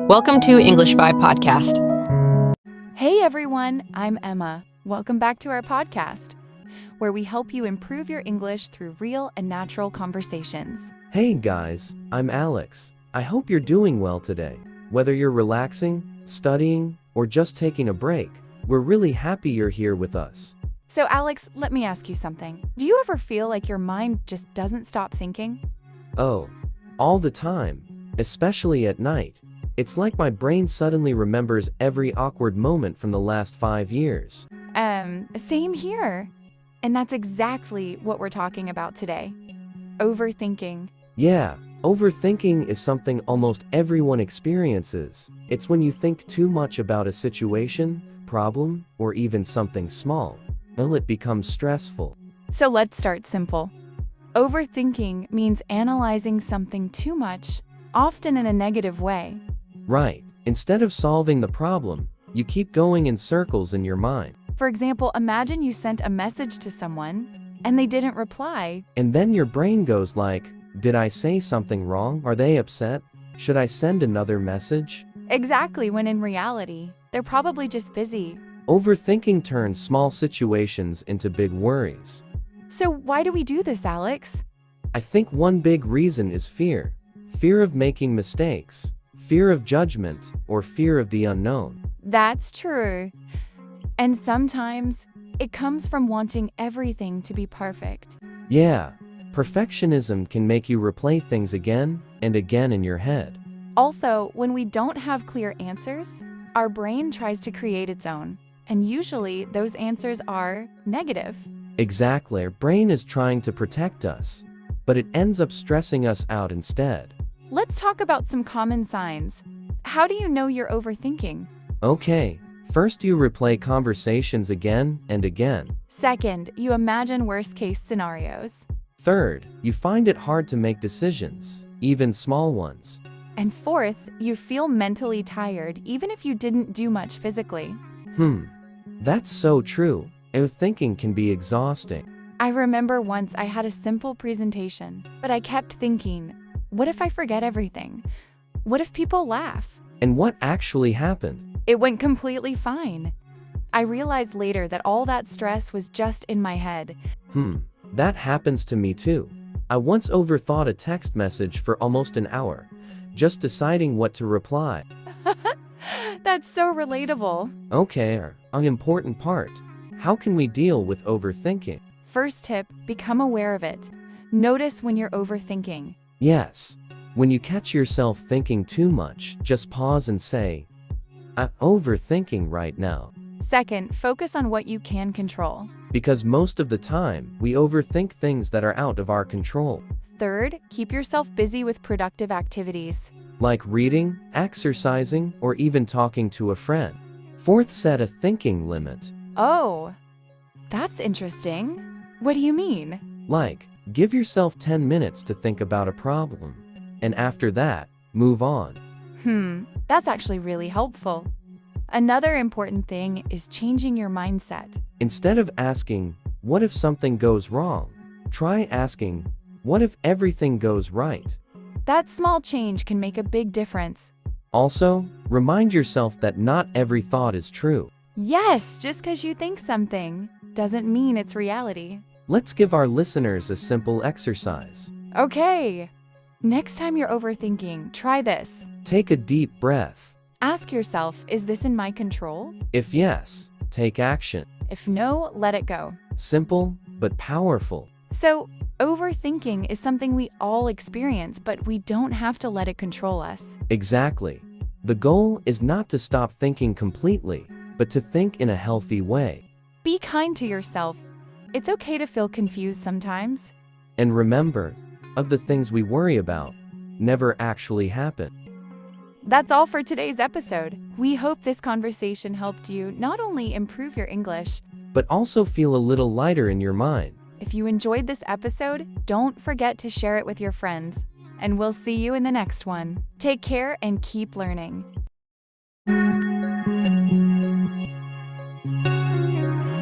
Welcome to English Vibe Podcast. Hey everyone, I'm Emma. Welcome back to our podcast, where we help you improve your English through real and natural conversations. Hey guys, I'm Alex. I hope you're doing well today. Whether you're relaxing, studying, or just taking a break, we're really happy you're here with us. So Alex, let me ask you something. Do you ever feel like your mind just doesn't stop thinking? Oh, all the time, especially at night. It's like my brain suddenly remembers every awkward moment from the last 5 years. Same here. And that's exactly what we're talking about today. Overthinking. Yeah, overthinking is something almost everyone experiences. It's when you think too much about a situation, problem, or even something small. Well, it becomes stressful. So let's start simple. Overthinking means analyzing something too much, often in a negative way. Right. Instead of solving the problem, you keep going in circles in your mind. For example, imagine you sent a message to someone and they didn't reply. And then your brain goes like, did I say something wrong? Are they upset? Should I send another message? Exactly, when in reality, they're probably just busy. Overthinking turns small situations into big worries. So why do we do this, Alex? I think one big reason is fear. Fear of making mistakes, fear of judgment, or fear of the unknown. That's true. And sometimes it comes from wanting everything to be perfect. Yeah, perfectionism can make you replay things again and again in your head. Also, when we don't have clear answers, our brain tries to create its own. And usually those answers are negative. Exactly, our brain is trying to protect us, but it ends up stressing us out instead. Let's talk about some common signs. How do you know you're overthinking? Okay, first you replay conversations again and again. Second, you imagine worst-case scenarios. Third, you find it hard to make decisions, even small ones. And fourth, you feel mentally tired even if you didn't do much physically. That's so true. Overthinking can be exhausting. I remember once I had a simple presentation, but I kept thinking, what if I forget everything? What if people laugh? And what actually happened? It went completely fine. I realized later that all that stress was just in my head. That happens to me too. I once overthought a text message for almost an hour, just deciding what to reply. That's so relatable. Okay, an important part. How can we deal with overthinking? First tip, become aware of it. Notice when you're overthinking. Yes. When you catch yourself thinking too much, just pause and say, I'm overthinking right now. Second, focus on what you can control. Because most of the time, we overthink things that are out of our control. Third, keep yourself busy with productive activities. Like reading, exercising, or even talking to a friend. Fourth, set a thinking limit. Oh, that's interesting. What do you mean? Like, give yourself 10 minutes to think about a problem. And after that, move on. That's actually really helpful. Another important thing is changing your mindset. Instead of asking, what if something goes wrong? Try asking, what if everything goes right? That small change can make a big difference. Also, remind yourself that not every thought is true. Yes, just because you think something doesn't mean it's reality. Let's give our listeners a simple exercise. Okay. Next time you're overthinking, try this. Take a deep breath. Ask yourself, is this in my control? If yes, take action. If no, let it go. Simple, but powerful. So, overthinking is something we all experience, but we don't have to let it control us. Exactly. The goal is not to stop thinking completely, but to think in a healthy way. Be kind to yourself. It's okay to feel confused sometimes. And remember, of the things we worry about, never actually happen. That's all for today's episode. We hope this conversation helped you not only improve your English, but also feel a little lighter in your mind. If you enjoyed this episode, don't forget to share it with your friends. And we'll see you in the next one. Take care and keep learning.